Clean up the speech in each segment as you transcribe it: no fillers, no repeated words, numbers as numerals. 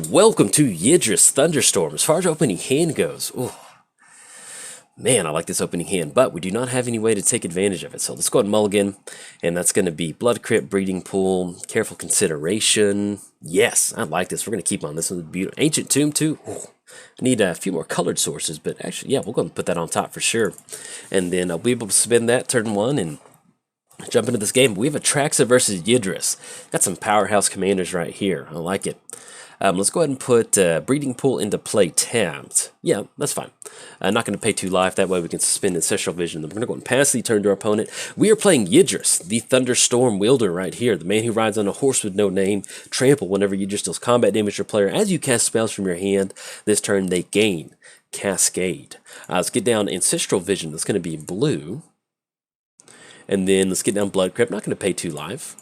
and welcome to Yidris Thunderstorm. As far as opening hand goes, ooh, man, I like this opening hand, but we do not have any way to take advantage of it. So let's go ahead and mulligan, and that's going to be Blood Crypt, Breeding Pool, Careful Consideration. Yes, I like this. We're going to keep on. This one's beautiful. Ancient Tomb too. Ooh, I need a few more colored sources, but actually, yeah, we're going to put that on top for sure. And then I'll be able to spin that turn one and jump into this game. We have Atraxa versus Yidris. Got some powerhouse commanders right here. I like it. Let's go ahead and put Breeding Pool into play tapped. Yeah, that's fine. I'm not going to pay 2 life. That way we can suspend Ancestral Vision. Then we're going to go and pass the turn to our opponent. We are playing Yidris, the Thunderstorm wielder right here. The man who rides on a horse with no name. Trample whenever Yidris deals combat damage to your player. As you cast spells from your hand, this turn they gain Cascade. Let's get down Ancestral Vision. That's going to be blue. And then let's get down Blood Crypt. Not going to pay 2 life.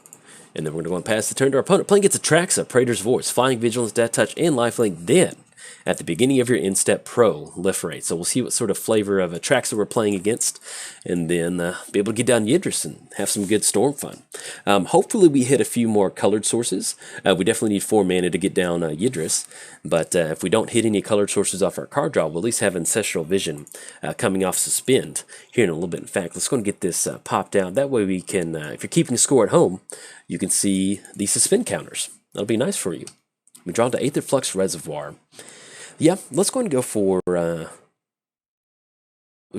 And then we're going to go and pass the turn to our opponent. Playing gets Atraxa, Praetor's Voice, Flying Vigilance, Death Touch, and Lifelink. Then, at the beginning of your in-step proliferate. So we'll see what sort of flavor of Atraxa we're playing against. And then be able to get down Yidris and have some good storm fun. Hopefully we hit a few more colored sources. We definitely need 4 mana to get down Yidris. But if we don't hit any colored sources off our card draw, we'll at least have Ancestral Vision coming off Suspend here in a little bit. In fact, let's go and get this popped out. That way we can, if you're keeping score at home, you can see the Suspend counters. That'll be nice for you. We draw into Aether Flux Reservoir. Yeah, let's go and go for, we'll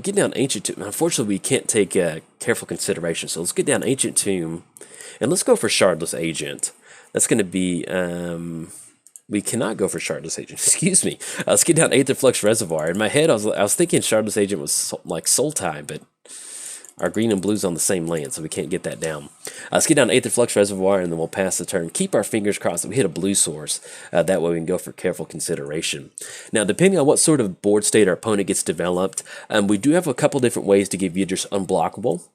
get down Ancient Tomb. Unfortunately, we can't take Careful Consideration, so let's get down Ancient Tomb, and let's go for Shardless Agent. That's going to be, we cannot go for Shardless Agent, excuse me. Let's get down Aether Flux Reservoir. In my head, I was thinking Shardless Agent was like Soul Tie, but our green and blue's on the same land, so we can't get that down. Let's get down Aether Flux Reservoir, and then we'll pass the turn. Keep our fingers crossed that we hit a blue source. That way we can go for Careful Consideration. Now, depending on what sort of board state our opponent gets developed, we do have a couple different ways to give Yidris unblockable.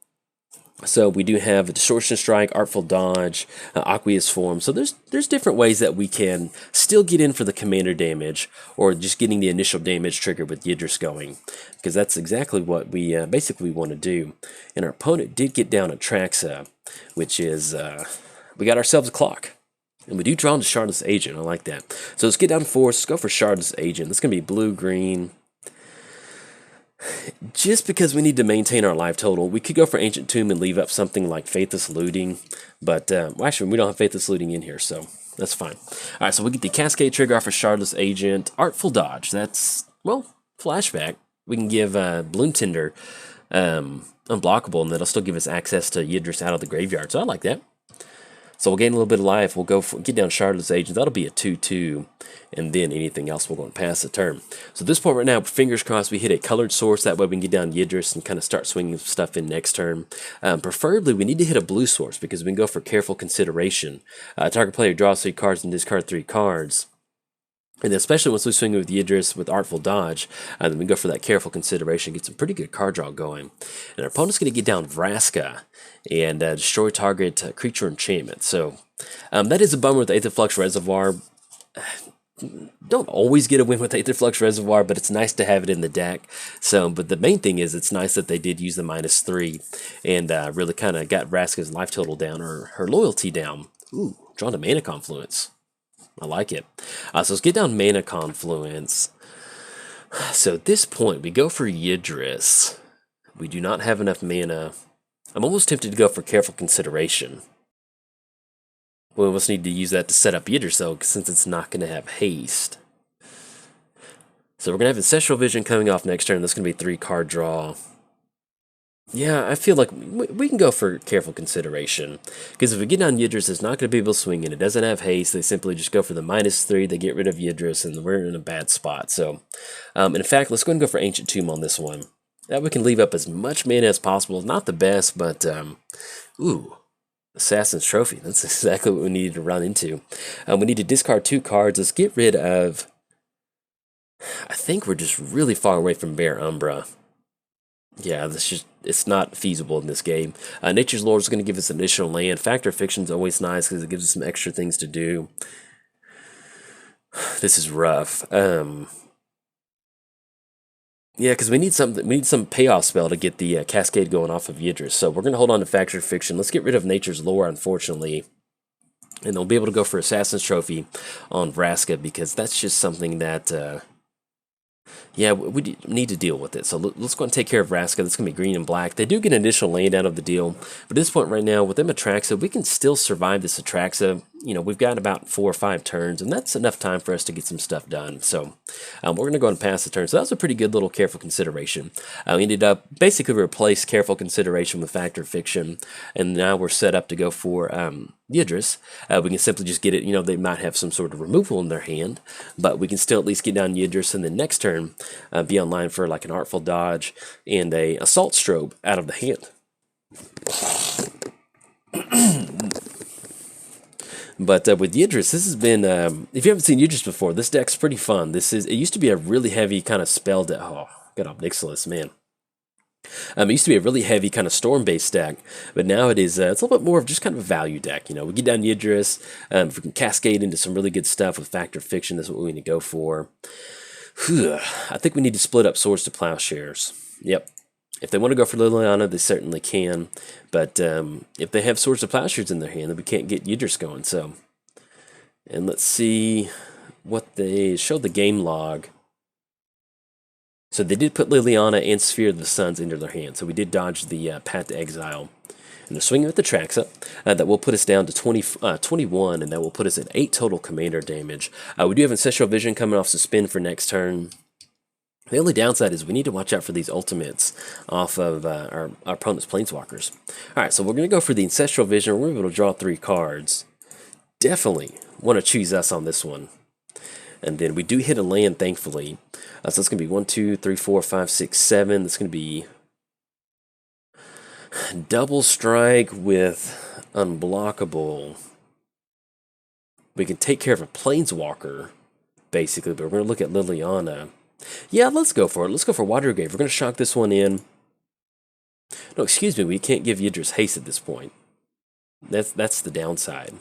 So we do have a Distortion Strike, Artful Dodge, Aqueous Form. So there's different ways that we can still get in for the commander damage, or just getting the initial damage trigger with Yidris going, because that's exactly what we basically want to do. And our opponent did get down Atraxa, which is we got ourselves a clock. And we do draw into Shardless Agent. I like that. So let's get down 4. Let's go for Shardless Agent. That's going to be blue-green. Just because we need to maintain our life total, we could go for Ancient Tomb and leave up something like Faithless Looting, but well, actually we don't have Faithless Looting in here, so that's fine. Alright, so we get the Cascade trigger off of Shardless Agent. Artful Dodge, that's, well, flashback. We can give Bloom Tender unblockable, and that'll still give us access to Yidris out of the graveyard, so I like that. So we'll gain a little bit of life. We'll go for, get down Shardless Agent. That'll be a 2/2, and then anything else we'll go and pass the turn. So at this point right now, fingers crossed, we hit a colored source. That way we can get down Yidris and kind of start swinging stuff in next turn. Preferably, we need to hit a blue source because we can go for Careful Consideration. Target player draws 3 cards and discard 3 cards. And especially once we swing with Yidris with Artful Dodge, then we go for that Careful Consideration, get some pretty good card draw going. And our opponent's going to get down Vraska and destroy target creature enchantment. So that is a bummer with Aether Flux Reservoir. Don't always get a win with Aether Flux Reservoir, but it's nice to have it in the deck. So, but the main thing is it's nice that they did use the -3 and really kind of got Vraska's life total down, or her loyalty down. Ooh, drawn to Mana Confluence. I like it. So let's get down Mana Confluence. So at this point, we go for Yidris. We do not have enough mana. I'm almost tempted to go for Careful Consideration. We almost need to use that to set up Yidris, though, since it's not going to have haste. So we're going to have Ancestral Vision coming off next turn. That's going to be 3 card draw. Yeah, I feel like we can go for Careful Consideration, because if we get down Yidris, it's not going to be able to swing it. It doesn't have haste. They simply just go for the -3. They get rid of Yidris, and we're in a bad spot. So, in fact, let's go and go for Ancient Tomb on this one. That we can leave up as much mana as possible. Not the best, but, ooh, Assassin's Trophy. That's exactly what we needed to run into. We need to discard 2 cards. Let's get rid of, I think we're just really far away from Bear Umbra. Yeah, it's not feasible in this game. Nature's Lord is going to give us additional land. Factor of Fiction is always nice because it gives us some extra things to do. This is rough. Yeah, because we need some payoff spell to get the Cascade going off of Yidris. So we're going to hold on to Factor of Fiction. Let's get rid of Nature's Lore, unfortunately. And they'll be able to go for Assassin's Trophy on Vraska because that's just something that, yeah, we need to deal with it. So let's go and take care of Vraska. That's going to be green and black. They do get an additional land out of the deal. But at this point right now, with them Atraxa, we can still survive this Atraxa. You know, we've got about 4 or 5 turns, and that's enough time for us to get some stuff done. So we're going to go and pass the turn. So that was a pretty good little Careful Consideration. We ended up basically replace Careful Consideration with Factor Fiction, and now we're set up to go for Yidris. We can simply just get it. You know, they might have some sort of removal in their hand, but we can still at least get down Yidris, and then next turn be online for like an Artful Dodge and a Assault Strobe out of the hand. But with Yidris, this has been, if you haven't seen Yidris before, this deck's pretty fun. It used to be a really heavy kind of spell deck. Oh, got Omnixilus, man. It used to be a really heavy kind of storm-based deck, but now it's a little bit more of just kind of a value deck. You know, we get down Yidris, if we can cascade into some really good stuff with Factor Fiction, that's what we need to go for. I think we need to split up Swords to Plowshares. Yep. If they want to go for Liliana, they certainly can. But if they have Swords to Plowshares in their hand, then we can't get Yidris going. So, and let's see what they showed the game log. So they did put Liliana and Sphere of the Suns into their hand. So we did dodge the Path to Exile. And they're swinging with the Traxa. That will put us down to 21, and that will put us at 8 total commander damage. We do have Ancestral Vision coming off suspend for next turn. The only downside is we need to watch out for these ultimates off of our opponent's Planeswalkers. Alright, so we're going to go for the Ancestral Vision. We're able to draw 3 cards. Definitely want to choose us on this one. And then we do hit a land, thankfully. So it's going to be 1, 2, 3, 4, 5, 6, 7. That's going to be double strike with unblockable. We can take care of a Planeswalker, basically, but we're going to look at Liliana. Yeah, let's go for it. Let's go for Watergrave. We're going to shock this one in. No, excuse me, we can't give Yidris haste at this point. That's the downside.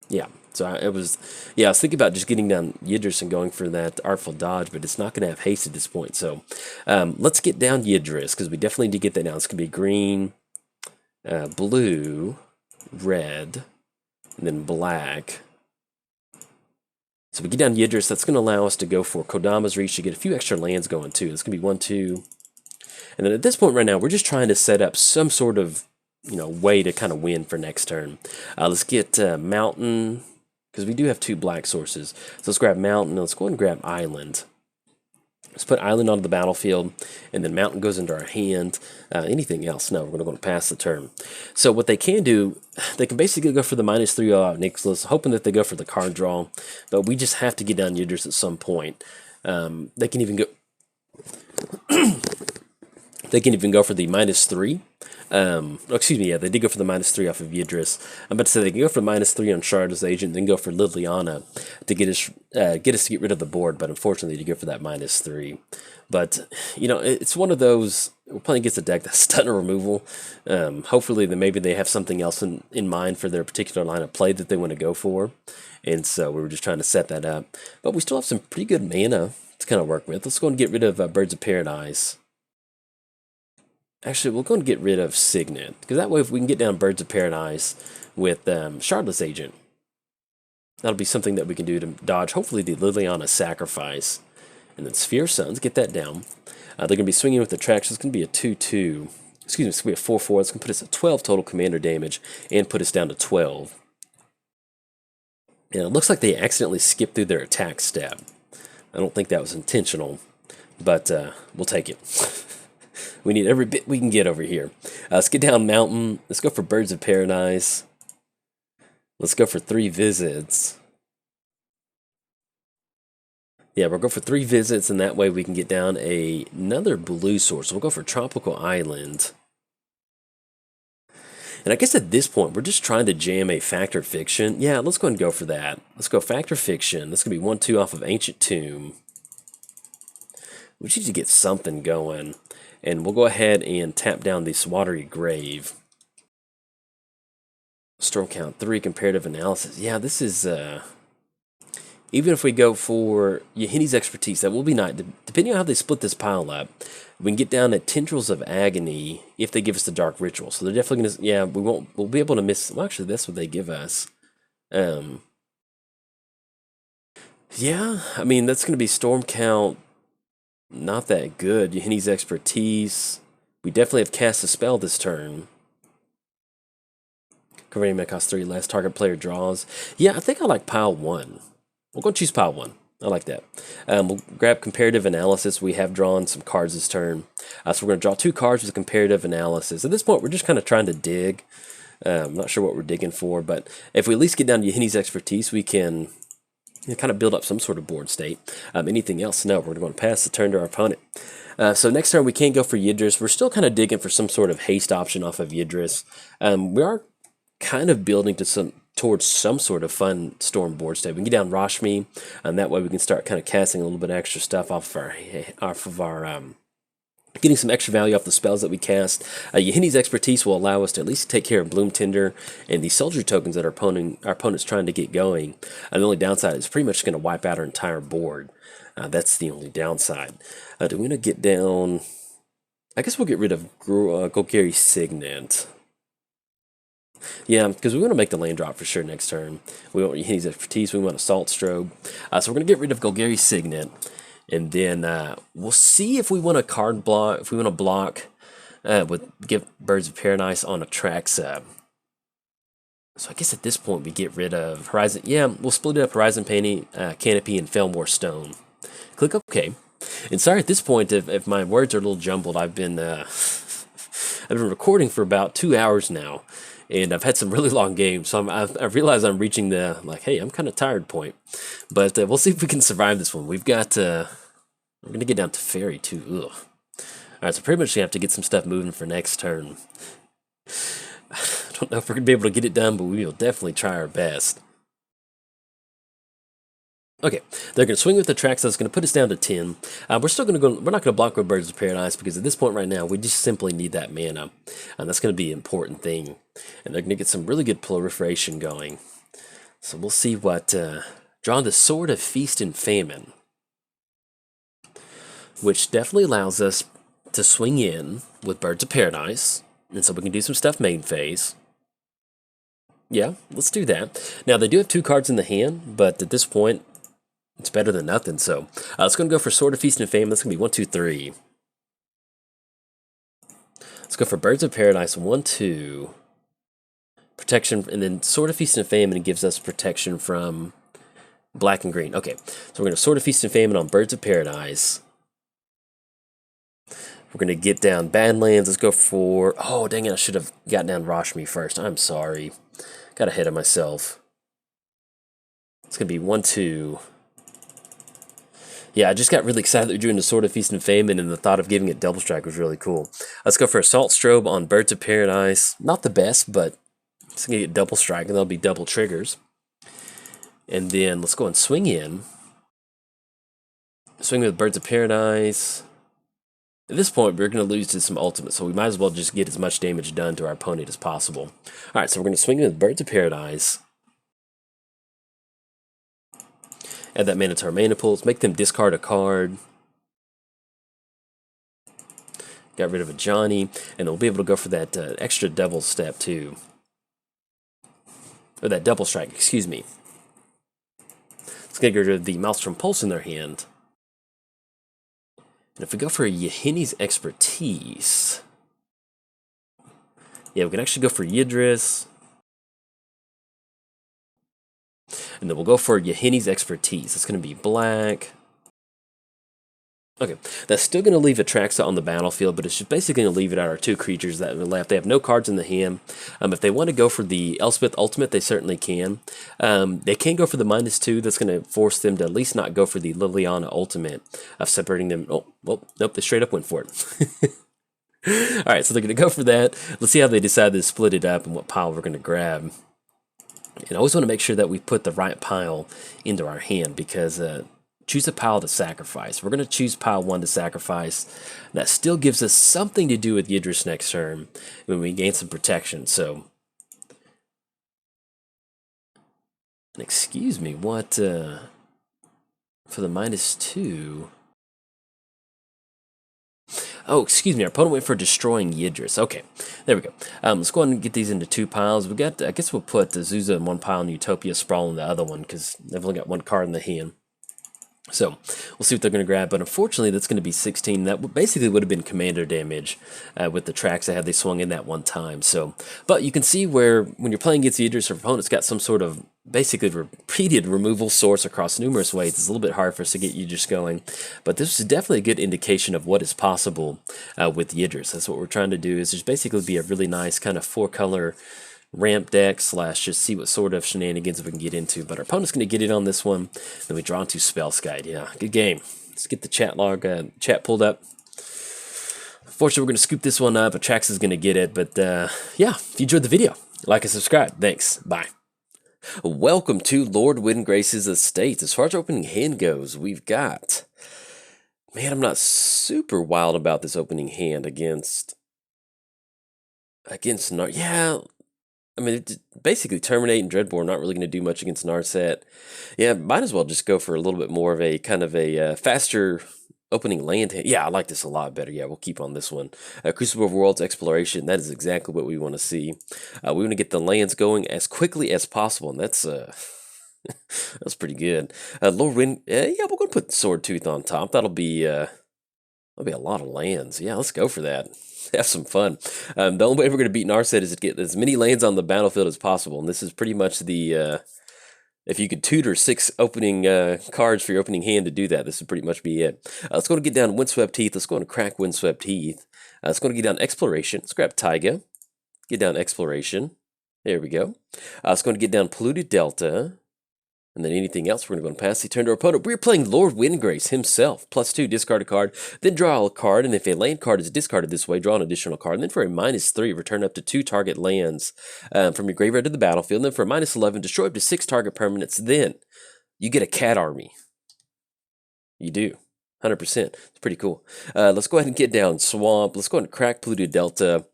Yeah, so I was thinking about just getting down Yidris and going for that Artful Dodge, but it's not going to have haste at this point. So let's get down Yidris, because we definitely need to get that down. It's going to be green, blue, red, and then black. So we get down Yidris, that's going to allow us to go for Kodama's Reach to get a few extra lands going too. It's going to be 1, 2. And then at this point right now, we're just trying to set up some sort of, you know, way to kind of win for next turn. Let's get Mountain, because we do have 2 black sources. So let's grab Mountain, let's go ahead and grab Island. Let's put Island onto the battlefield, and then Mountain goes into our hand. Anything else? No, we're going to pass the turn. So what they can do, they can basically go for the -3 out Nicholas, hoping that they go for the card draw, but we just have to get down Yidris at some point. They can even go. They can even go for the -3. Excuse me, yeah, they did go for the -3 off of Yidris. I'm about to say they can go for the -3 on Shardless Agent, then go for Liliana to get us to get rid of the board, but unfortunately to go for that -3. But, you know, it's one of those, we're playing against a deck that's stunner removal. Hopefully maybe they have something else in mind for their particular line of play that they want to go for. And so we were just trying to set that up. But we still have some pretty good mana to kind of work with. Let's go and get rid of Birds of Paradise. Actually, we'll go and get rid of Signet, because that way if we can get down Birds of Paradise with Shardless Agent, that'll be something that we can do to dodge, hopefully, the Liliana Sacrifice. And then Sphere Suns, get that down. They're going to be swinging with the Traction. It's going to be a 2-2. Excuse me, it's going to be a 4-4. It's going to put us at 12 total commander damage and put us down to 12. And it looks like they accidentally skipped through their attack step. I don't think that was intentional, but we'll take it. We need every bit we can get over here. Let's get down Mountain. Let's go for Birds of Paradise. Let's go for 3 visits. Yeah, we'll go for 3 visits, and that way we can get down another blue source. We'll go for Tropical Island. And I guess at this point, we're just trying to jam a Factor Fiction. Yeah, let's go and go for that. Let's go Factor Fiction. This is going to be 1-2 off of Ancient Tomb. We need to get something going. And we'll go ahead and tap down this Watery Grave. Storm count 3, comparative analysis. Yeah, this is, even if we go for Yahini's Expertise, that will be nice. Depending on how they split this pile up, we can get down at Tendrils of Agony if they give us the Dark Ritual. So they're definitely going to, yeah, we'll be able to miss, well, actually, that's what they give us. Um, yeah, I mean, that's going to be storm count, not that good. Yahini's expertise. We definitely have cast a spell this turn. Converting may cost 3 less. Target player draws. Yeah, I think I like pile 1. We'll go choose pile 1. I like that. We'll grab comparative analysis. We have drawn some cards this turn. So we're going to draw 2 cards with comparative analysis. At this point, we're just kind of trying to dig. I'm not sure what we're digging for, but if we at least get down to Yahini's expertise, we can kind of build up some sort of board state. Anything else? No, we're going to pass the turn to our opponent. So next turn, we can't go for Yidris. We're still kind of digging for some sort of haste option off of Yidris. We are kind of building towards some sort of fun storm board state. We can get down Rashmi, and that way we can start kind of casting a little bit of extra stuff off of our getting some extra value off the spells that we cast. Yahini's expertise will allow us to at least take care of Bloom Tinder and the soldier tokens that our opponent's trying to get going. And the only downside is pretty much going to wipe out our entire board. That's the only downside. Do we want to get down? I guess we'll get rid of Golgari Signet. Yeah, because we want to make the land drop for sure next turn. We want Yahini's expertise. We want a Salt Strobe. So we're going to get rid of Golgari Signet. And then we'll see if we want to card block, if we want to block with give Birds of Paradise on Atraxa. So I guess at this point we get rid of Horizon. Yeah, we'll split it up Horizon Canopy and Felmore Stone. Click OK. And sorry at this point if my words are a little jumbled. I've been recording for about 2 hours now. And I've had some really long games, so I realize I'm reaching the, like, hey, I'm kind of tired point. But we'll see if we can survive this one. We've got, we're going to get down to Fairy, too. Ugh. All right, so pretty much we have to get some stuff moving for next turn. I don't know if we're going to be able to get it done, but we will definitely try our best. Okay, they're going to swing with the tracks. That's going to put us down to 10. We're still going to go. We're not going to block with Birds of Paradise because at this point right now we just simply need that mana, and that's going to be an important thing. And they're going to get some really good proliferation going. So we'll see what drawing the Sword of Feast and Famine, which definitely allows us to swing in with Birds of Paradise, and so we can do some stuff main phase. Yeah, let's do that. Now they do have 2 cards in the hand, but at this point. It's better than nothing, so it's going to go for Sword of Feast and Famine. That's going to be 1, 2, 3. Let's go for Birds of Paradise, 1, 2. Protection, and then Sword of Feast and Famine gives us protection from black and green. Okay, so we're going to Sword of Feast and Famine on Birds of Paradise. We're going to get down Badlands. Let's go for... Oh, dang it, I should have gotten down Rashmi first. I'm sorry. Got ahead of myself. It's going to be 1, 2... Yeah, I just got really excited that we drew into Sword of Feast and Famine, and the thought of giving it Double Strike was really cool. Let's go for Assault Strobe on Birds of Paradise. Not the best, but it's going to get Double Strike, and that'll be double triggers. And then let's go and swing in. Swing with Birds of Paradise. At this point, we're going to lose to some ultimate, so we might as well just get as much damage done to our opponent as possible. All right, so we're going to swing with Birds of Paradise. Add that mana to our mana pools. Make them discard a card. Got rid of a Johnny. And they'll be able to go for that extra double step, too. Or that double strike, excuse me. Let's get rid of the Maelstrom Pulse in their hand. And if we go for Yahini's expertise... Yeah, we can actually go for Yidris. And then we'll go for Yahini's expertise. It's going to be black. Okay, that's still going to leave Atraxa on the battlefield, but it's just basically going to leave it at our 2 creatures that are left. They have no cards in the hand. If they want to go for the Elspeth Ultimate, they certainly can. They can go for the -2. That's going to force them to at least not go for the Liliana Ultimate of separating them. Oh, well, nope, they straight up went for it. All right, so they're going to go for that. Let's see how they decide to split it up and what pile we're going to grab. And I always want to make sure that we put the right pile into our hand because choose a pile to sacrifice. We're going to choose pile 1 to sacrifice. That still gives us something to do with Yidris next turn when we gain some protection. So, excuse me, what for the -2? Oh, excuse me. Our opponent went for destroying Yidris. Okay, there we go. Let's go ahead and get these into 2 piles. We got. I guess we'll put the Zuza in 1 pile and Utopia Sprawl in the other one because they've only got 1 card in the hand. So we'll see what they're going to grab, but unfortunately that's going to be 16. That basically would have been commander damage with the tracks they swung in that 1 time. So, but you can see where when you're playing against the Yidris, your opponent's got some sort of basically repeated removal source across numerous ways. It's a little bit hard for us to get Yidris going, but this is definitely a good indication of what is possible with Yidris. That's what we're trying to do, is just basically be a really nice kind of 4-color ramp deck / just see what sort of shenanigans we can get into. But our opponent's going to get it on this one. Then we draw into Spell's Guide. Yeah, good game. Let's get the chat pulled up. Fortunately, we're going to scoop this one up. Atrax is going to get it. But yeah, if you enjoyed the video, like and subscribe. Thanks. Bye. Welcome to Lord Windgrace's Estate. As far as opening hand goes, we've got... Man, I'm not super wild about this opening hand against yeah... I mean, basically Terminate and Dreadbore not really going to do much against Narset. Yeah, might as well just go for a little bit more of a kind of a faster opening land hand. Yeah, I like this a lot better. Yeah, we'll keep on this one. Crucible of Worlds Exploration, that is exactly what we want to see. We want to get the lands going as quickly as possible, and that's that's pretty good. Lord Wind, yeah, we're going to put Sword Tooth on top. That'll be a lot of lands. Yeah, let's go for that. Have some fun. The only way we're going to beat Narset is to get as many lands on the battlefield as possible, and this is pretty much the... if you could tutor 6 opening cards for your opening hand to do that, this would pretty much be it. Let's go and get down Windswept Heath. Let's go and crack Windswept Heath. Let's go and get down Exploration. Let's grab Taiga. Get down Exploration. There we go. Let's go and get down Polluted Delta. And then anything else, we're going to go and pass the turn to our opponent. We're playing Lord Windgrace himself. +2, discard a card, then draw a card. And if a land card is discarded this way, draw an additional card. And then for a -3, return up to 2 target lands from your graveyard to the battlefield. And then for a -11, destroy up to 6 target permanents. Then you get a cat army. You do. 100%. It's pretty cool. Let's go ahead and get down Swamp. Let's go ahead and crack Polluted Delta.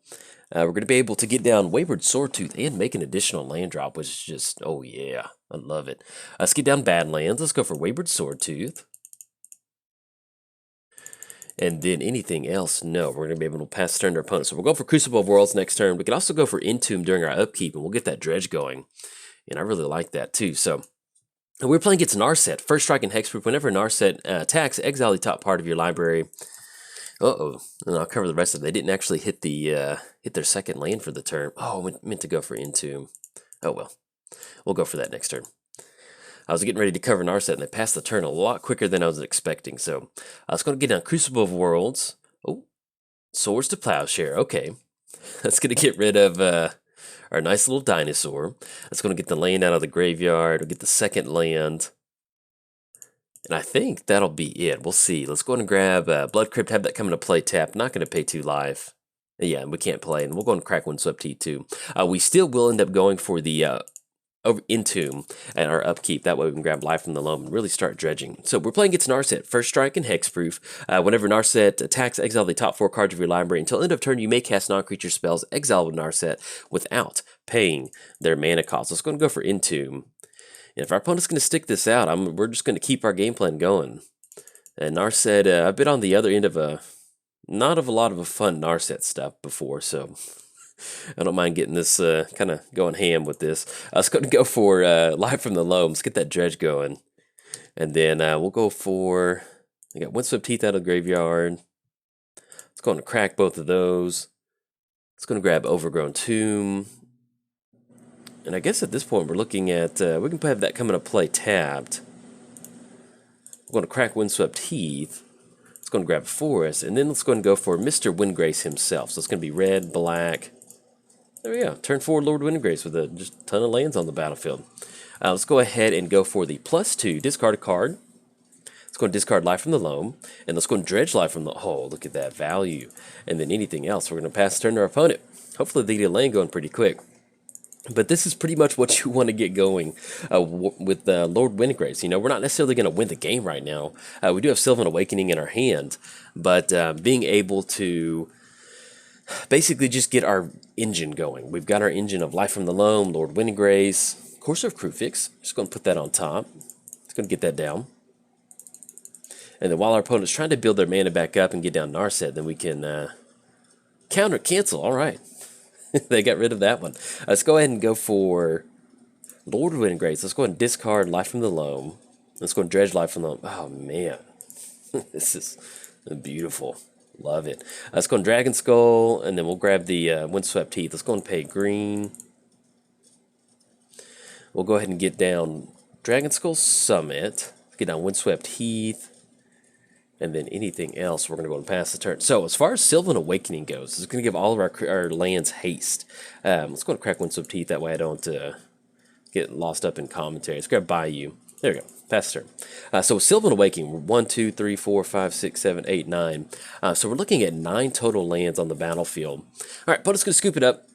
We're going to be able to get down Wayward Swordtooth and make an additional land drop, which is just, oh yeah, I love it. Let's get down Badlands. Let's go for Wayward Swordtooth. And then anything else, no, we're going to be able to pass the turn to our opponent. So we'll go for Crucible of Worlds next turn. We can also go for Entomb during our upkeep, and we'll get that dredge going. And I really like that too. So we're playing against Narset. First strike and hexproof. Whenever Narset attacks, exile the top part of your library. Uh-oh, and I'll cover the rest of it. They didn't actually hit their second land for the turn. Oh, I meant to go for Entomb. Oh well, we'll go for that next turn. I was getting ready to cover Narset, and they passed the turn a lot quicker than I was expecting. So I was going to get down Crucible of Worlds. Oh, Swords to Plowshare. Okay, that's going to get rid of our nice little dinosaur. That's going to get the land out of the graveyard. We'll get the second land. And I think that'll be it. We'll see. Let's go ahead and grab Blood Crypt, have that come into play tap. Not going to pay 2 life. Yeah, and we can't play. And we'll go and crack Windswept Heath too. We still will end up going for the Entomb and our upkeep. That way we can grab life from the loam and really start dredging. So we're playing against Narset. First strike and hexproof. Whenever Narset attacks, exile the top 4 cards of your library. Until end of turn, you may cast non-creature spells exile with Narset without paying their mana cost. Let's go and go for Entomb. And if our opponent's going to stick this out, we're just going to keep our game plan going. And Narset, I've been on the other end of not of a lot of a fun Narset stuff before, so I don't mind getting this kind of going ham with this. I was going to go for Life from the Loam. Let's get that dredge going. And then we'll go for, I got Windswept Heath out of the graveyard. Let's go and crack both of those. Let's go and grab Overgrown Tomb. And I guess at this point we're looking at, we can have that come into play tapped. We're going to crack Windswept Heath. Let's go and grab Forest. And then let's go and go for Mr. Windgrace himself. So it's going to be red, black. There we go. Turn 4 Lord Windgrace with just a ton of lands on the battlefield. Let's go ahead and go for the +2. Discard a card. Let's go and discard Life from the Loam. And let's go and dredge Life from the... Oh, look at that value. And then anything else, we're going to pass the turn to our opponent. Hopefully they get a land going pretty quick. But this is pretty much what you want to get going with Lord Windgrace. You know, we're not necessarily going to win the game right now. We do have Sylvan Awakening in our hand, but being able to basically just get our engine going. We've got our engine of Life from the Loam, Lord Windgrace, Courser of Crufix. Just going to put that on top. Just going to get that down. And then while our opponent's trying to build their mana back up and get down Narset, then we can counter cancel. All right. They got rid of that one. Let's go ahead and go for Lord Windgrace. Let's go ahead and discard Life from the Loam. Let's go and dredge Life from the Loam. Oh, man. This is beautiful. Love it. Let's go on Dragon Skull, and then we'll grab the Windswept Heath. Let's go and pay green. We'll go ahead and get down Dragon Skull Summit. Get down Windswept Heath. And then anything else, we're going to go and pass the turn. So as far as Sylvan Awakening goes, it's going to give all of our lands haste. Let's go and crack Windswept Heath. That way I don't get lost up in commentary. Let's grab Bayou. There we go. Pass the turn. So with Sylvan Awakening, we're 1, 2, 3, 4, 5, 6, 7, 8, 9. So we're looking at 9 total lands on the battlefield. All right, opponent's going to scoop it up.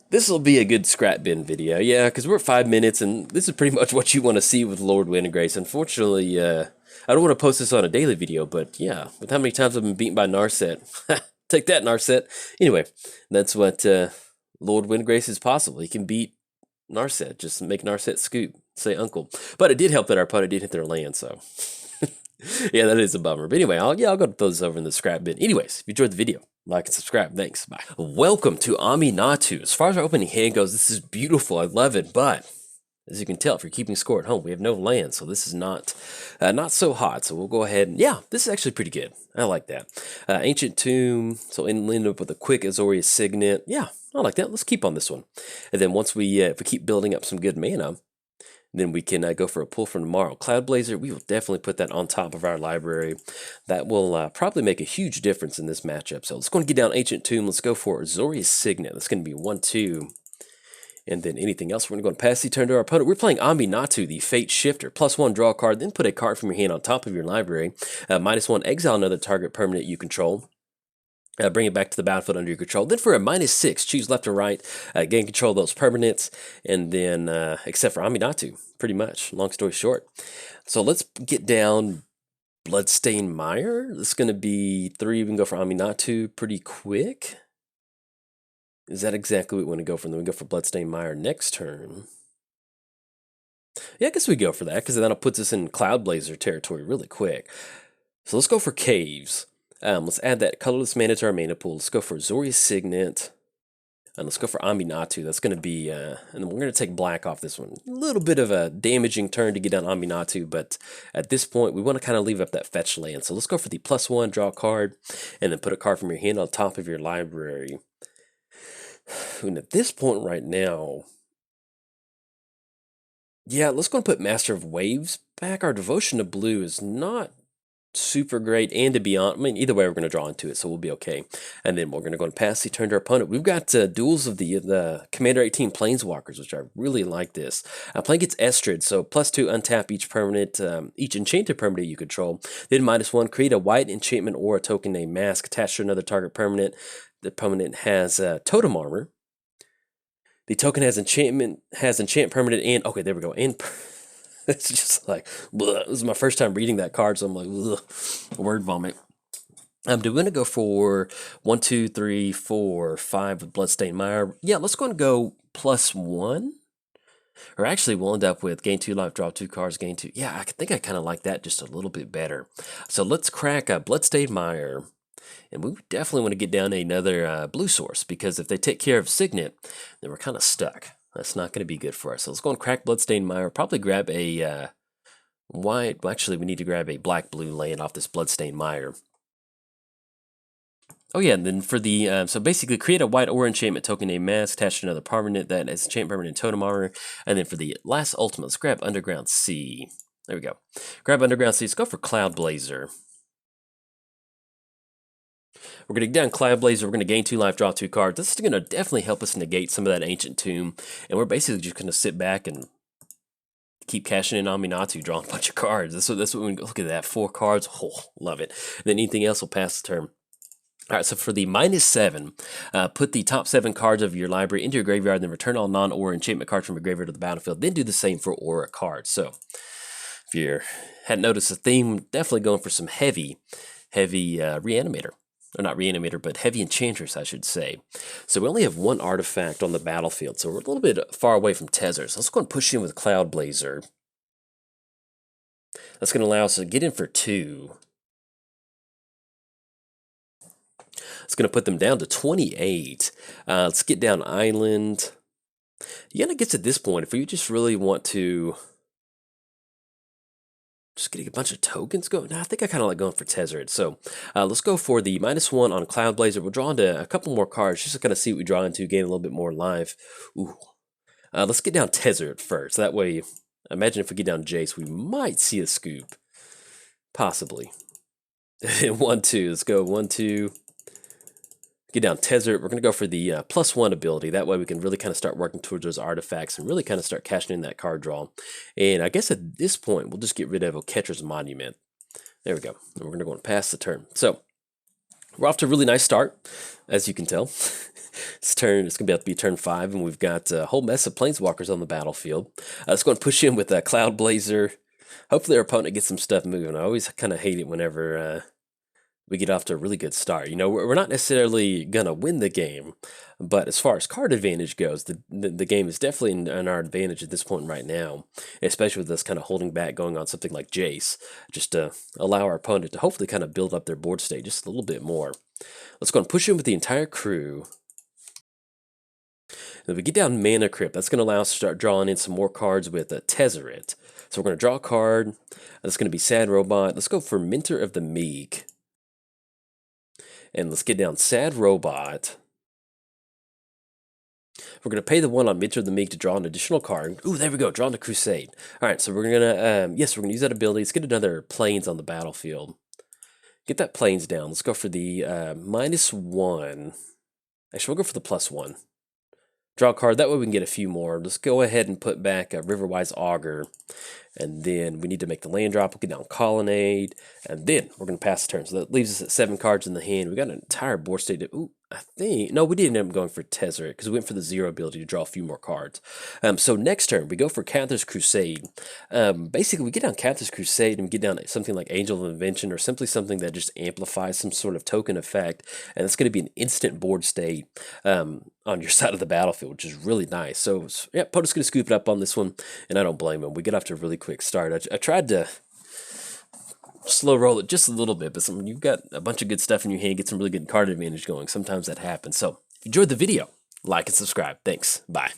This will be a good scrap bin video, yeah, because we're at 5 minutes, and this is pretty much what you want to see with Lord Windgrace. Unfortunately, I don't want to post this on a daily video, but yeah, with how many times I've been beaten by Narset, take that, Narset. Anyway, that's what Lord Windgrace is possible. He can beat Narset, just make Narset scoop, say uncle. But it did help that our opponent did hit their land, so yeah, that is a bummer. But anyway, I'll go throw this over in the scrap bin. Anyways, if you enjoyed the video, like and subscribe. Thanks. Bye. Welcome to Aminatou. As far as our opening hand goes, this is beautiful. I love it. But as you can tell, if you're keeping score at home, we have no land, so this is not so hot. So we'll go ahead and yeah, this is actually pretty good. I like that. Ancient Tomb. So end up with a quick Azorius Signet. Yeah, I like that. Let's keep on this one. And then once we if we keep building up some good mana, then we can go for a pull from tomorrow. Cloudblazer, we will definitely put that on top of our library. That will probably make a huge difference in this matchup. So let's go and get down Ancient Tomb. Let's go for Azorius Signet. That's going to be 1, 2. And then anything else, we're going to go and pass the turn to our opponent. We're playing Aminatou, the Fate Shifter. +1, draw a card, then put a card from your hand on top of your library. -1, exile another target permanent you control. Bring it back to the battlefield under your control. Then for a -6, choose left or right, gain control of those permanents, and then, except for Aminatou, pretty much, long story short. So let's get down Bloodstained Mire. This is going to be 3, we can go for Aminatou pretty quick. Is that exactly what we want to go for? Then we go for Bloodstained Mire next turn. Yeah, I guess we go for that, because that'll put us in Cloudblazer territory really quick. So let's go for Caves. Let's add that colorless mana to our mana pool. Let's go for Azorius Signet. And let's go for Aminatou. That's going to be, and then we're going to take black off this one. A little bit of a damaging turn to get down Aminatou, but at this point, we want to kind of leave up that fetch land. So let's go for the +1, draw a card, and then put a card from your hand on top of your library. And at this point right now, yeah, let's go and put Master of Waves back. Our Devotion to Blue is not super great, and to be honest, I mean, either way, we're going to draw into it, so we'll be okay. And then we're going to go and pass the turn to our opponent. We've got duels of the Commander 18 Planeswalkers, which I really like this. Playing against Estrid, so +2, untap each permanent, each enchanted permanent you control. Then -1, create a white enchantment or a token named Mask attached to another target permanent. The permanent has Totem Armor. The token has enchant permanent, and okay, there we go. And it's just like, bleh. This is my first time reading that card, so I'm like, bleh, word vomit. Do we want to go for 1, 2, 3, 4, 5 with Bloodstained Mire? Yeah, let's go and go +1. Or actually, we'll end up with gain 2 life, draw 2 cards, gain 2. Yeah, I think I kind of like that just a little bit better. So let's crack a Bloodstained Mire. And we definitely want to get down another blue source, because if they take care of Signet, then we're kind of stuck. That's not going to be good for us. So let's go and crack Bloodstained Mire. Probably grab a white. Well, actually, we need to grab a black-blue land off this Bloodstained Mire. Oh yeah, and then for the, so basically create a white or enchantment token named Mask attached to another permanent that is enchant permanent Totem Armor. And then for the last ultimate, let's grab Underground Sea. There we go. Grab Underground Sea. Let's go for Cloudblazer. We're going to get down Cloudblazer. We're going to gain 2 life, draw 2 cards. This is going to definitely help us negate some of that Ancient Tomb. And we're basically just going to sit back and keep cashing in Aminatou, drawing a bunch of cards. That's what we look at that. 4 cards. Oh, love it. And then anything else will pass the turn. All right, so for the -7, put the top 7 cards of your library into your graveyard, then return all non-aura enchantment cards from your graveyard to the battlefield. Then do the same for aura cards. So if you hadn't noticed the theme, definitely going for some heavy reanimator. Or not reanimator, but heavy enchantress, I should say. So we only have 1 artifact on the battlefield, so we're a little bit far away from Tezzers. So let's go and push in with Cloudblazer. That's going to allow us to get in for 2. It's going to put them down to 28. Let's get down Island. Yeah, and it gets at this point, if we just really want to just getting a bunch of tokens going. Nah, I think I kind of like going for Tezzeret. So let's go for the -1 on Cloud Blazer. We'll draw into a couple more cards just to kind of see what we draw into, gain a little bit more life. Ooh. Let's get down Tezzeret first. That way, imagine if we get down Jace, we might see a scoop. Possibly. 1, 2. Let's go 1, 2. Get down Tezzeret. We're going to go for the +1 ability. That way we can really kind of start working towards those artifacts and really kind of start cashing in that card draw. And I guess at this point, we'll just get rid of Catcher's Monument. There we go. And we're going to go and pass the turn. So we're off to a really nice start, as you can tell. It's going to be turn 5, and we've got a whole mess of Planeswalkers on the battlefield. Let's go and push in with Cloud Blazer. Hopefully our opponent gets some stuff moving. I always kind of hate it whenever we get off to a really good start. You know, we're not necessarily going to win the game, but as far as card advantage goes, the game is definitely in our advantage at this point right now, especially with us kind of holding back going on something like Jace, just to allow our opponent to hopefully kind of build up their board state just a little bit more. Let's go and push in with the entire crew. And if we get down Mana Crypt, that's going to allow us to start drawing in some more cards with Tezzeret. So we're going to draw a card. That's going to be Sad Robot. Let's go for Mentor of the Meek. And let's get down Sad Robot. We're going to pay the 1 on Mentor of the Meek to draw an additional card. Ooh, there we go, draw the Crusade. All right, so we're going to, we're going to use that ability. Let's get another Plains on the battlefield. Get that Plains down. Let's go for the -1. Actually, we'll go for the +1. Draw a card, that way we can get a few more. Let's go ahead and put back a Riverwise Augur. And then we need to make the land drop. We'll get down Colonnade. And then we're going to pass the turn. So that leaves us at 7 cards in the hand. We got an entire board state. Ooh, I think... No, we didn't end up going for Tezzeret because we went for the 0 ability to draw a few more cards. So next turn, we go for Cathar's Crusade. Basically, we get down Cathar's Crusade and we get down something like Angel of Invention or simply something that just amplifies some sort of token effect. And it's going to be an instant board state on your side of the battlefield, which is really nice. So, yeah, opponent's going to scoop it up on this one, and I don't blame him. We get off to a really quick start. I tried to slow roll it just a little bit, but when you've got a bunch of good stuff in your hand, get some really good card advantage going. Sometimes that happens. So, if you enjoyed the video, like and subscribe. Thanks. Bye.